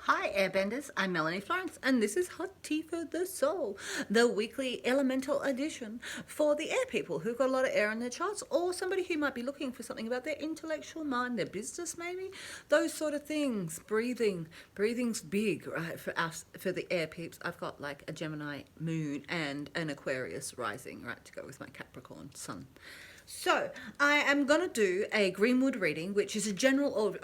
Hi Airbenders, I'm Melanie Florence and this is Hot Tea for the Soul, the weekly elemental edition for the air people who've got a lot of air in their charts, or somebody who might be looking for something about their intellectual mind, their business maybe, those sort of things. Breathing's big, right, for us, for the air peeps. I've got like a Gemini moon and an Aquarius rising, right, to go with my Capricorn sun. So I am going to do a Greenwood reading, which is a general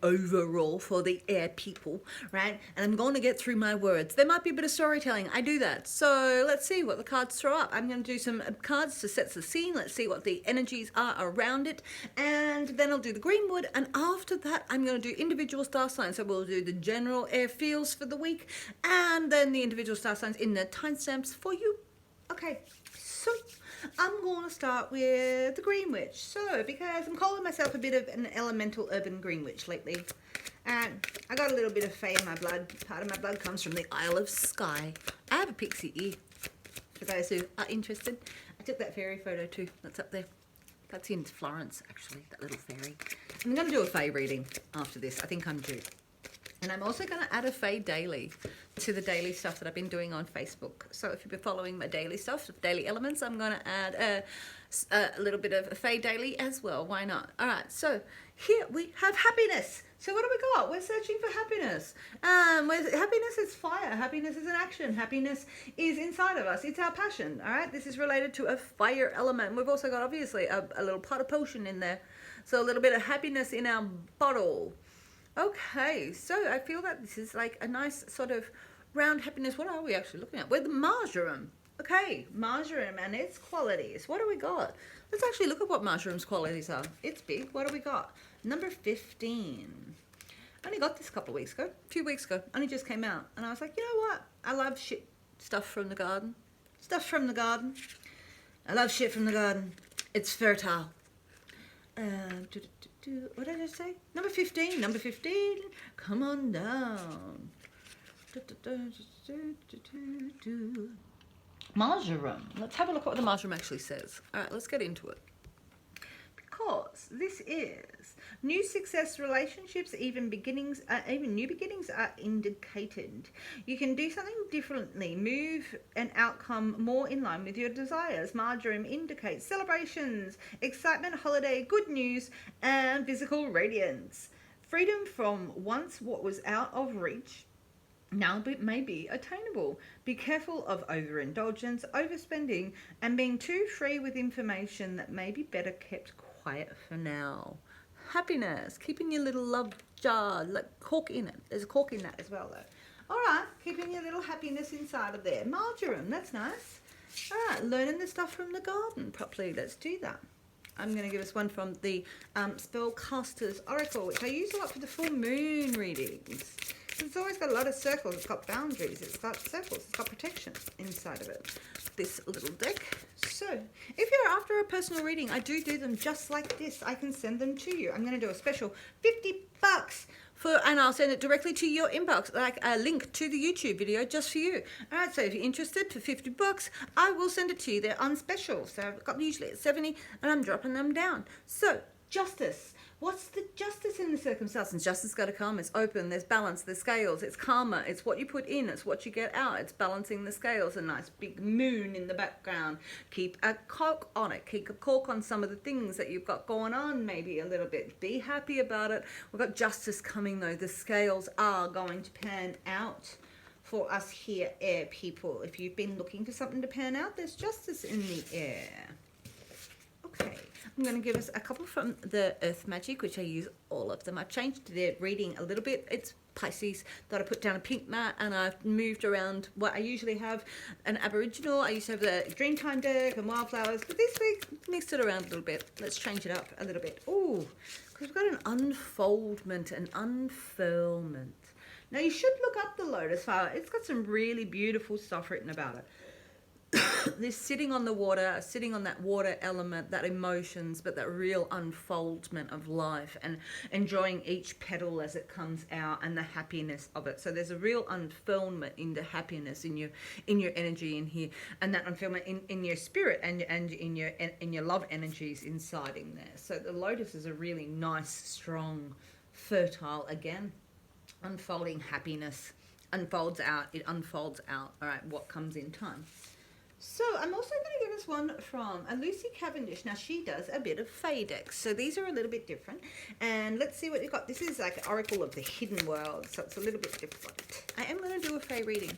overall for the air people, right? And I'm going to get through my words. There might be a bit of storytelling. I do that. So let's see what the cards throw up. I'm going to do some cards to set the scene. Let's see what the energies are around it. And then I'll do the Greenwood. And after that, I'm going to do individual star signs. So we'll do the general air feels for the week and then the individual star signs in the timestamps for you. Okay, so I'm going to start with the Green Witch. So, because I'm calling myself a bit of an elemental urban Green Witch lately, and I got a little bit of fae in my blood. Part of my blood comes from the Isle of Skye. I have a pixie ear, for those who are interested. I took that fairy photo too. That's up there. That's in Florence, actually, that little fairy. I'm going to do a fae reading after this. I think I'm due. And I'm also going to add a Fae Daily to the daily stuff that I've been doing on Facebook. So if you've been following my daily stuff, daily elements, I'm going to add a little bit of a Fae Daily as well. Why not? All right, so here we have happiness. So what do we got? We're searching for happiness. Happiness is fire. Happiness is an action. Happiness is inside of us. It's our passion, all right? This is related to a fire element. We've also got, obviously, a little pot of potion in there. So a little bit of happiness in our bottle. Okay, so I feel that this is like a nice sort of round happiness. What are we actually looking at? We're the marjoram. Okay, marjoram and its qualities. What do we got? Let's actually look at what marjoram's qualities are. It's big. What do we got? Number 15. I only got this a couple of weeks ago, a few weeks ago. Only just came out. And I was like, you know what? I love shit stuff from the garden. Stuff from the garden. I love shit from the garden. It's fertile. What did I say? Number 15. Number 15. Come on down. Marjoram. Let's have a look at what the marjoram actually says. All right, let's get into it. Because this is new success relationships, even new beginnings are indicated. You can do something differently, move an outcome more in line with your desires. Marjoram indicates celebrations, excitement, holiday, good news, and physical radiance. Freedom from once what was out of reach now it may be attainable. Be careful of overindulgence, overspending, and being too free with information that may be better kept quiet for now. Happiness, keeping your little love jar, like cork in it. There's a cork in that as well though. All right, keeping your little happiness inside of there. Marjoram, that's nice. All right, learning the stuff from the garden properly. Let's do that. I'm going to give us one from the Spellcaster's Oracle, which I use a lot for the full moon readings. It's always got a lot of circles. It's got boundaries. It's got circles. It's got protection inside of it. This little deck. So, if you're after a personal reading, I do them just like this. I can send them to you. I'm going to do a special $50 and I'll send it directly to your inbox, like a link to the YouTube video just for you. All right, so if you're interested, for $50, I will send it to you. They're on special. So I've got usually at 70 and I'm dropping them down. So, justice. What's the justice in the circumstances? Justice got to come. It's open. There's balance. There's scales. It's karma. It's what you put in. It's what you get out. It's balancing the scales. A nice big moon in the background. Keep a cork on it. Keep a cork on some of the things that you've got going on maybe a little bit. Be happy about it. We've got justice coming though. The scales are going to pan out for us here, air people. If you've been looking for something to pan out, there's justice in the air. Okay, I'm going to give us a couple from the Earth Magic, which I use all of them. I've changed the reading a little bit. It's Pisces. Thought I put down a pink mat and I've moved around what I usually have. An Aboriginal. I used to have the Dreamtime deck and Wildflowers, but this week mixed it around a little bit. Let's change it up a little bit. Ooh, because we've got an unfoldment, an unfurlment. Now you should look up the Lotus flower. It's got some really beautiful stuff written about it. This sitting on the water, sitting on that water element, that emotions, but that real unfoldment of life and enjoying each petal as it comes out and the happiness of it. So there's a real unfurlment into happiness in your energy in here, and that unfurlment in your spirit and in your love energies inside in there. So the lotus is a really nice, strong, fertile again. unfolding happiness unfolds out. It unfolds out. All right, what comes in time. So I'm also going to give us one from a Lucy Cavendish. Now she does a bit of Fae decks, so these are a little bit different. And let's see what you've got. This is like Oracle of the Hidden World, so it's a little bit different. I am going to do a Fae reading.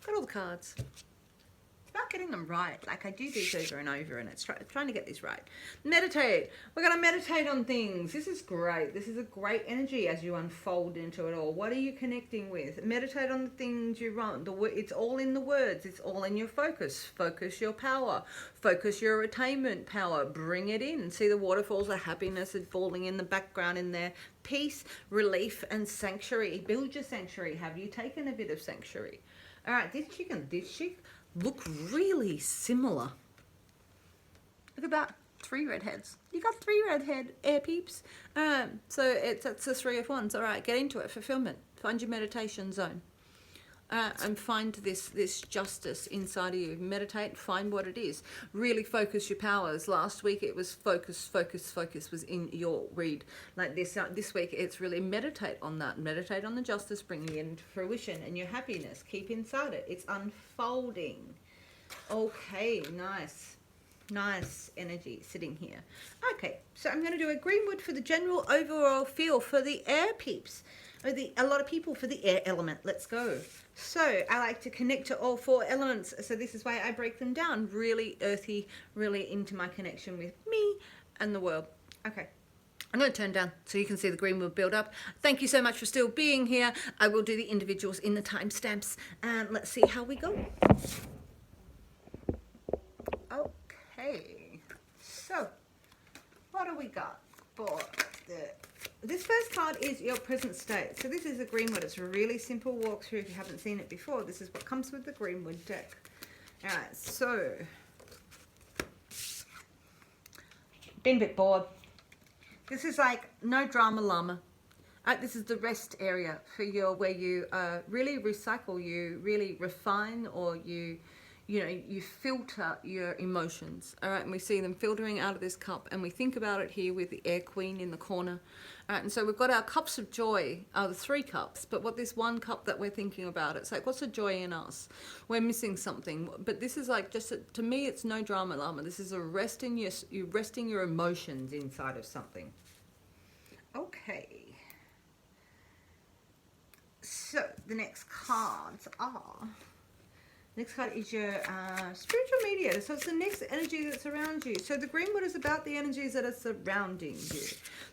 Got all the cards. It's about getting them right. Like I do these over and over, and it's trying to get this right. Meditate. We're going to meditate on things. This is great. This is a great energy as you unfold into it all. What are you connecting with? Meditate on the things you want. It's all in the words. It's all in your focus. Focus your power. Focus your attainment power. Bring it in. See the waterfalls of happiness and falling in the background in there. Peace, relief, and sanctuary. Build your sanctuary. Have you taken a bit of sanctuary? All right, this chick and this chick look really similar. Look at that. 3 redheads. You got 3 redhead air peeps. So it's the 3 of Wands. All right, get into it. Fulfillment. Find your meditation zone. And find this justice inside of you. Meditate, find what it is. Really focus your powers. Last week it was focus was in your read. Like this week it's really meditate on that. Meditate on the justice, bringing it into fruition, and your happiness. Keep inside it. It's unfolding. Okay, nice. Nice energy sitting here. Okay, so I'm going to do a Greenwood for the general overall feel for the air peeps. A lot of people for the air element. Let's go. So I like to connect to all 4 elements. So this is why I break them down. Really earthy, really into my connection with me and the world. Okay. I'm going to turn down so you can see the Greenwood build up. Thank you so much for still being here. I will do the individuals in the timestamps, and let's see how we go. Okay. So what do we got for this first card is your present state. So this is a Greenwood. It's a really simple walkthrough. If you haven't seen it before, this is what comes with the Greenwood deck. All right, so been a bit bored. This is like no drama llama. This is the rest area for where you really recycle, you really refine, or you filter your emotions. All right, and we see them filtering out of this cup, and we think about it here with the Air Queen in the corner. All right, and so we've got our cups of joy, the 3 cups, but what this 1 cup that we're thinking about, it's like, what's the joy in us? We're missing something, but this is like to me, it's no drama llama. This is a resting your emotions inside of something. Okay. So the next cards are. Next card is your spiritual mediator. So it's the next energy that's around you. So the Greenwood is about the energies that are surrounding you.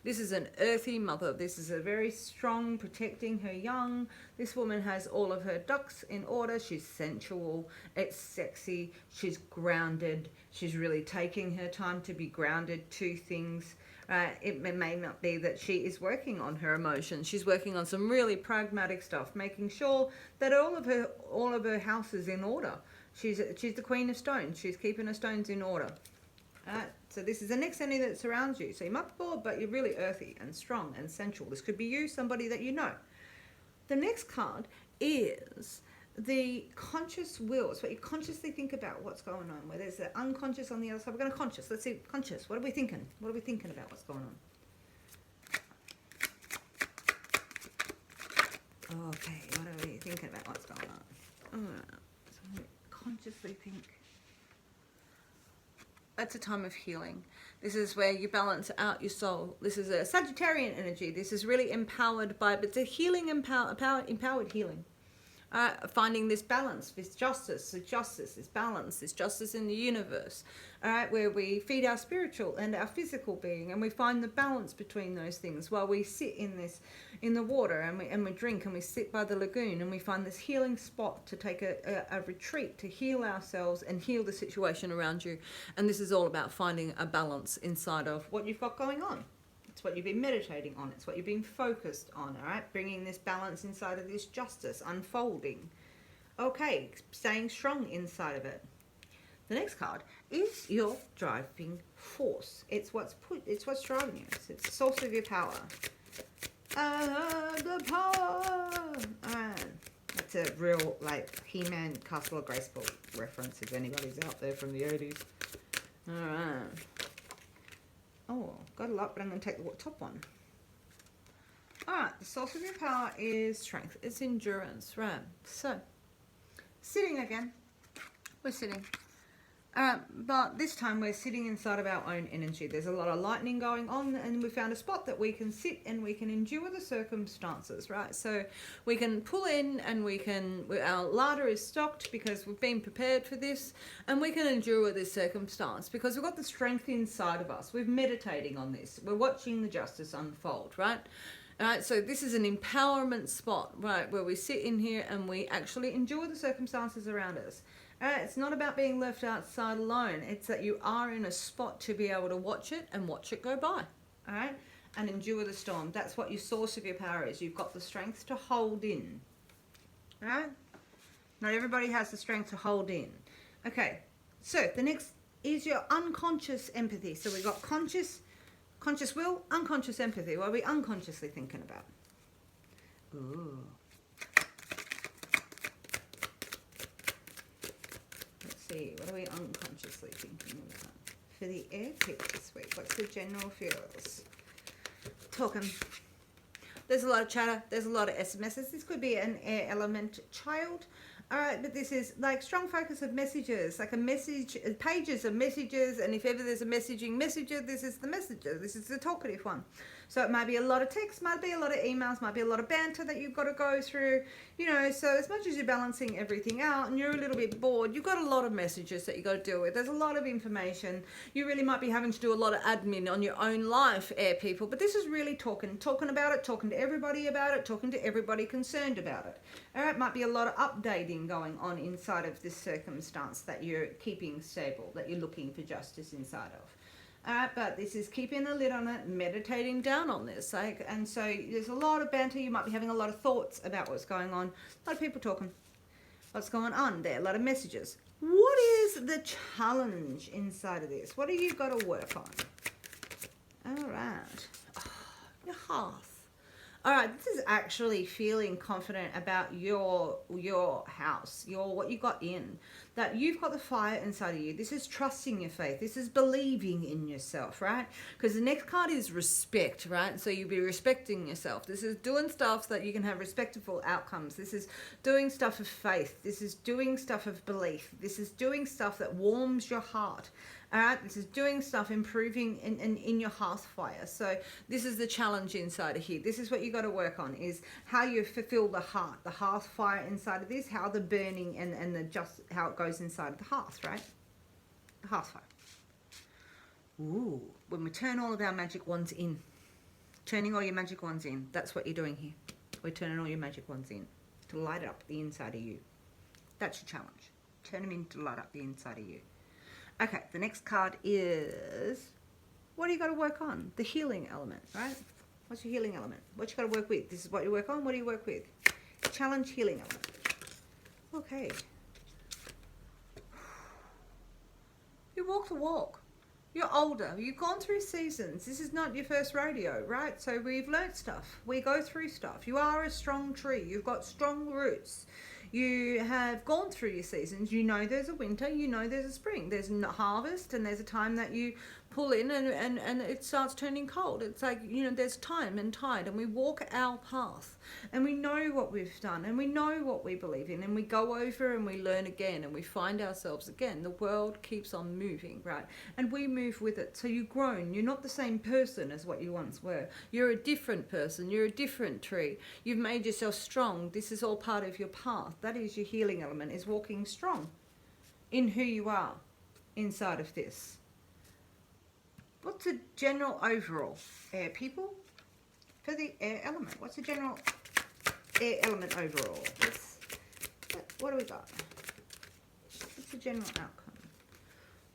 This is an earthy mother. This is a very strong, protecting her young. This woman has all of her ducks in order. She's sensual. It's sexy. She's grounded. She's really taking her time to be grounded to things. It may not be that she is working on her emotions. She's working on some really pragmatic stuff, making sure that all of her house is in order. She's the Queen of Stones. She's keeping her stones in order. So this is the next energy that surrounds you. So you might be bored, but you're really earthy and strong and sensual. This could be you, somebody that you know. The next card is the conscious will. It's what you consciously think about what's going on, where there's the unconscious on the other side. We're going to conscious. Let's see, conscious. What are we thinking? What are we thinking about what's going on? Okay, what are we thinking about what's going on? So we consciously think. That's a time of healing. This is where you balance out your soul. This is a Sagittarian energy. This is really empowered by, but it's a healing, empowered healing. Finding this balance, this justice, this balance, this justice in the universe, all right, where we feed our spiritual and our physical being, and we find the balance between those things while we sit in the water, and we drink, and we sit by the lagoon, and we find this healing spot to take a retreat, to heal ourselves and heal the situation around you. And this is all about finding a balance inside of what you've got going on. It's what you've been meditating on. It's what you've been focused on, all right? Bringing this balance inside of this justice, unfolding. Okay, staying strong inside of it. The next card is your driving force. It's what's driving you. It's the source of your power. The power. That's a real, like, He-Man Castle of Grayskull reference, if anybody's out there from the 80s. All right. Oh, got a lot, but I'm going to take the top one. All right, the source of your power is strength. It's endurance, right? So, sitting again. We're sitting. But this time we're sitting inside of our own energy. There's a lot of lightning going on, and we found a spot that we can sit and we can endure the circumstances, right? So we can pull in and our larder is stocked because we've been prepared for this, and we can endure this circumstance because we've got the strength inside of us. We're meditating on this. We're watching the justice unfold, right? All right, so this is an empowerment spot, right, where we sit in here and we actually endure the circumstances around us. It's not about being left outside alone. It's that you are in a spot to be able to watch it and watch it go by, all right, and endure the storm. That's what your source of your power is. You've got the strength to hold in, all right? Not everybody has the strength to hold in. Okay, so the next is your unconscious empathy. So we've got conscious will, unconscious empathy. What are we unconsciously thinking about? Ooh. What are we unconsciously thinking about? For the air people this week, what's the general feels? Talking. There's a lot of chatter. There's a lot of SMSs. This could be an air element child. All right, but this is like strong focus of messages, like a message, pages of messages, and if ever there's a messaging messenger, this is the messenger. This is the talkative one. So it might be a lot of text, might be a lot of emails, might be a lot of banter that you've got to go through, you know, so as much as you're balancing everything out and you're a little bit bored, you've got a lot of messages that you've got to deal with. There's a lot of information. You really might be having to do a lot of admin on your own life, air people, but this is really talking about it, talking to everybody about it, talking to everybody concerned about it. All right, might be a lot of updating going on inside of this circumstance that you're keeping stable, that you're looking for justice inside of. But this is keeping a lid on it, meditating down on this. And so there's a lot of banter. You might be having a lot of thoughts about what's going on. A lot of people talking. What's going on there? A lot of messages. What is the challenge inside of this? What have you got to work on? All right. Oh, your hearth. All right, this is actually feeling confident about your house, what you got in, that you've got the fire inside of you. This is trusting your faith. This is believing in yourself, right? Because the next card is respect, right? So you'll be respecting yourself. This is doing stuff that you can have respectful outcomes. This is doing stuff of faith. This is doing stuff of belief. This is doing stuff that warms your heart. All right, this is doing stuff, improving in your hearth fire. So this is the challenge inside of here. This is what you got to work on, is how you fulfill the hearth fire inside of this, how the burning and the just how it goes inside of the hearth, right? The hearth fire. Ooh, when we turn all of our magic wands in, turning all your magic wands in, that's what you're doing here. We're turning all your magic wands in to light up the inside of you. That's your challenge. Turn them in to light up the inside of you. Okay, the next card is, what do you got to work on? The healing element, right? What's your healing element? What you got to work with? This is what you work on. What do you work with? Challenge, healing element. Okay. You walk the walk. You're older. You've gone through seasons. This is not your first rodeo, right? So we've learnt stuff. We go through stuff. You are a strong tree. You've got strong roots. You have gone through your seasons. You know there's a winter, you know there's a spring. There's a harvest, and there's a time that you pull in and it starts turning cold. It's like, you know, there's time and tide, and we walk our path, and we know what we've done, and we know what we believe in, and we go over and we learn again, and we find ourselves again. The world keeps on moving, right? And we move with it. So you've grown. You're not the same person as what you once were. You're a different person. You're a different tree. You've made yourself strong. This is all part of your path. That is your healing element, is walking strong in who you are inside of this. What's the general overall, air people, for the air element? What's the general air element overall? What do we got? What's the general outcome?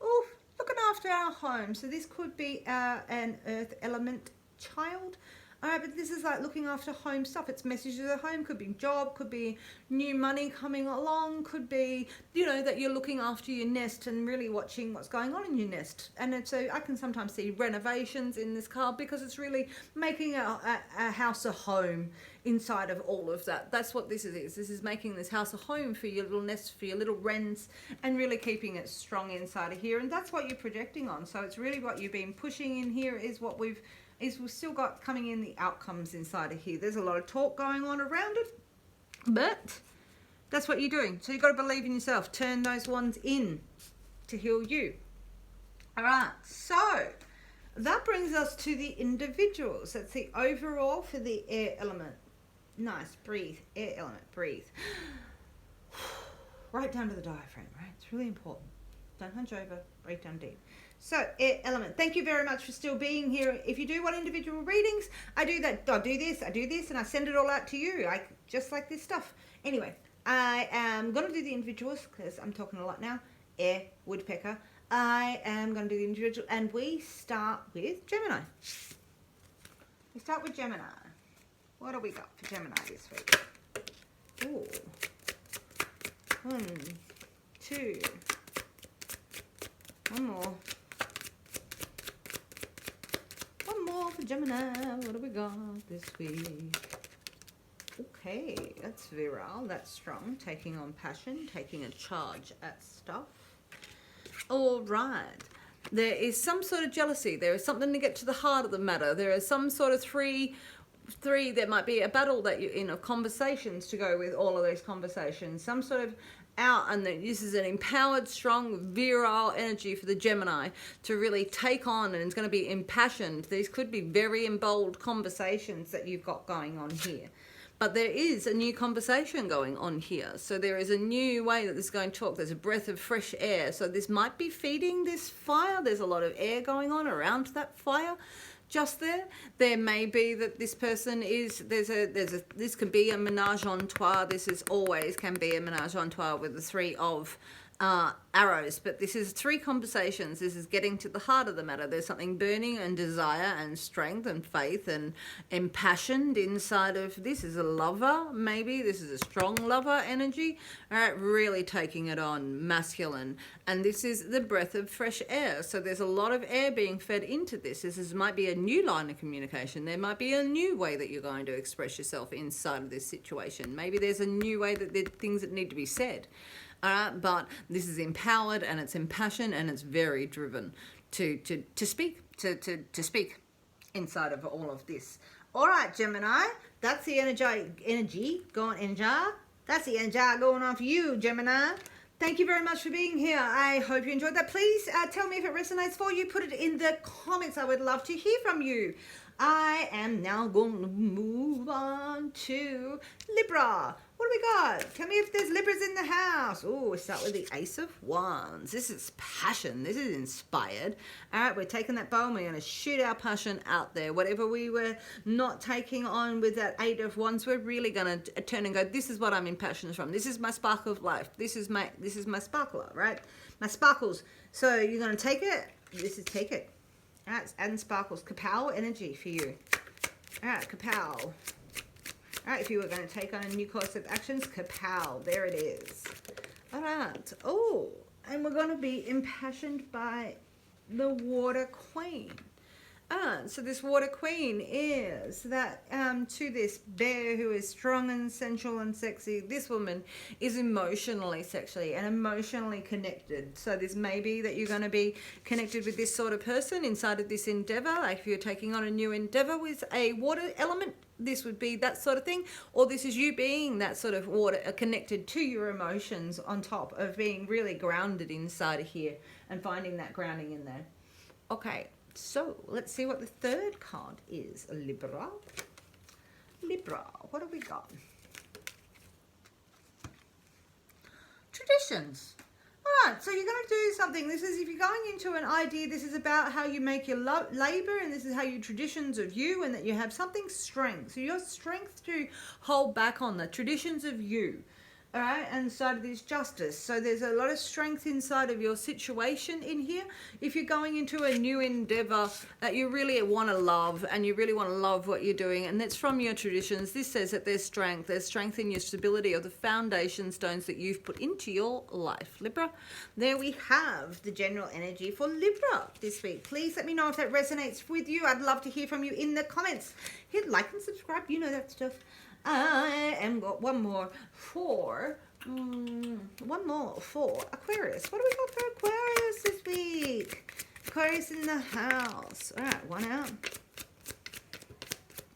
Oh, looking after our home. So this could be an earth element child. All right, but this is like looking after home stuff. It's messages at home, could be job, could be new money coming along, could be, you know, that you're looking after your nest and really watching what's going on in your nest. And so I can sometimes see renovations in this card, because it's really making a house a home inside of all of that. That's what this is. This is making this house a home for your little nest, for your little wrens, and really keeping it strong inside of here. And that's what you're projecting on. So it's really what you've been pushing in here, is what we've is we've still got coming in the outcomes inside of here. There's a lot of talk going on around it, but that's what you're doing. So you've got to believe in yourself. Turn those ones in to heal you. All right, so that brings us to the individuals. That's the overall for the air element. Nice, breathe, air element, breathe. Right down to the diaphragm, right? It's really important. Don't hunch over, breathe down deep. So, air element, thank you very much for still being here. If you do want individual readings, I do that. I do this, and I send it all out to you, just like this stuff. Anyway, I am going to do the individuals because I'm talking a lot now. Air, woodpecker. I am going to do the individual, and we start with Gemini. We start with Gemini. What do we got for Gemini this week? Ooh. 1, 2. One more. One more for Gemini. What do we got this week? Okay, that's virile. That's strong. Taking on passion. Taking a charge at stuff. All right. There is some sort of jealousy. There is something to get to the heart of the matter. There is some sort of three, there might be a battle that you're in, of conversations to go with all of these conversations. Some sort of and this is an empowered, strong, virile energy for the Gemini to really take on, and it's going to be impassioned. These could be very bold conversations that you've got going on here. But there is a new conversation going on here. So there is a new way that this is going to talk. There's a breath of fresh air. So this might be feeding this fire. There's a lot of air going on around that fire. Just there. There may be that this person is, this can be a menage a trois. This is always can be a menage a trois with the 3 of arrows, but this is 3 conversations. This is getting to the heart of the matter. There's something burning and desire and strength and faith and impassioned inside of this. Is a lover, maybe this is a strong lover energy. All right, really taking it on, masculine. And this is the breath of fresh air. So there's a lot of air being fed into this. This might be a new line of communication. There might be a new way that you're going to express yourself inside of this situation. Maybe there's a new way that there are things that need to be said. But this is empowered and it's impassioned and it's very driven to speak inside of all of this. All right, Gemini, that's the energy going energy. That's the energy going on for you, Gemini. Thank you very much for being here. I hope you enjoyed that. Please tell me if it resonates for you. Put it in the comments. I would love to hear from you. I am now going to move on to Libra. What do we got? Tell me if there's Libras in the house. Oh, we start with the Ace of Wands. This is passion. This is inspired. All right, we're taking that bow and we're going to shoot our passion out there. Whatever we were not taking on with that 8 of Wands, we're really going to turn and go, this is what I'm impassioned from. This is my spark of life. This is my sparkler, right? My sparkles. So you're going to take it. This is take it. All right, and sparkles. Kapow energy for you. All right, kapow. All right, if you were going to take on a new course of actions, kapow, there it is. All right. Oh, and we're going to be impassioned by the Water Queen. So this Water Queen is that to this bear who is strong and sensual and sexy, this woman is emotionally sexually and emotionally connected. So this may be that you're going to be connected with this sort of person inside of this endeavor. Like if you're taking on a new endeavor with a water element, this would be that sort of thing. Or this is you being that sort of water connected to your emotions on top of being really grounded inside of here and finding that grounding in there. Okay. So, let's see what the third card is. Libra. Libra, what have we got? Traditions. All right, so you're going to do something. This is, if you're going into an idea, this is about how you make your labor, and this is how you traditions of you, and that you have something strength. So your strength to hold back on the traditions of you. All right, and inside of this justice. So there's a lot of strength inside of your situation in here. If you're going into a new endeavor that you really want to love, and you really want to love what you're doing, and that's from your traditions, this says that there's strength. There's strength in your stability of the foundation stones that you've put into your life. Libra, there we have the general energy for Libra this week. Please let me know if that resonates with you. I'd love to hear from you in the comments. Hit like and subscribe. You know that stuff. I am got one more for Aquarius. What do we got for Aquarius this week? Aquarius in the house. All right, one out.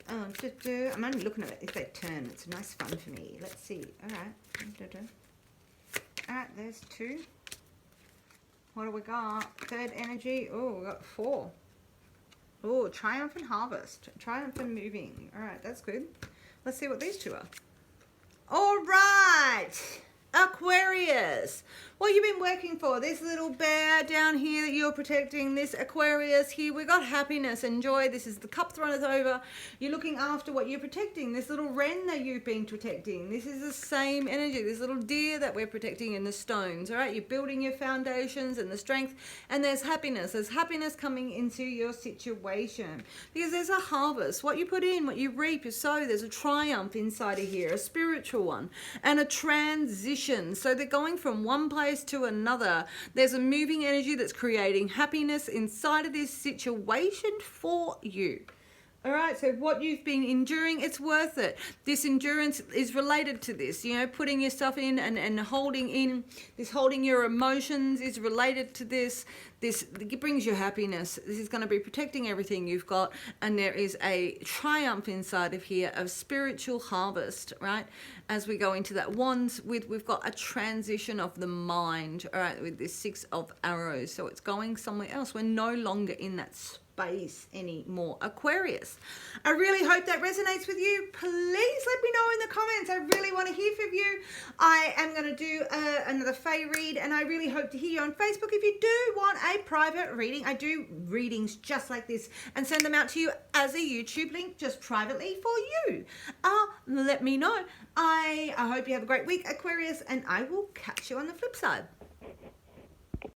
I'm only looking at it if they turn. It's nice fun for me. Let's see. All right. All right, there's 2. What do we got? Third energy. Oh, we got 4. Oh, triumph and harvest. Triumph and moving. All right, that's good. Let's see what these 2 are. All right. Aquarius, what you've been working for, this little bear down here that you're protecting, this Aquarius here, we got happiness and joy. This is the cup thrown over. You're looking after what you're protecting, this little wren that you've been protecting. This is the same energy, this little deer that we're protecting in the stones. All right, you're building your foundations and the strength, and there's happiness coming into your situation, because there's a harvest. What you put in, what you reap, you sow. There's a triumph inside of here, a spiritual one, and a transition. So they're going from one place to another. There's a moving energy that's creating happiness inside of this situation for you. All right, so what you've been enduring, it's worth it. This endurance is related to this, you know, putting your stuff in and holding in, this holding your emotions is related to this. This brings you happiness. This is going to be protecting everything you've got. And there is a triumph inside of here of spiritual harvest, right? As we go into that wands, we've got a transition of the mind, all right, with this 6 of arrows. So it's going somewhere else. We're no longer in that space anymore. Aquarius, I really hope that resonates with you. Please let me know in the comments. I really want to hear from you. I am going to do another Fae read, and I really hope to hear you on Facebook. If you do want a private reading, I do readings just like this and send them out to you as a YouTube link just privately for you. Let me know. I hope you have a great week, Aquarius, and I will catch you on the flip side.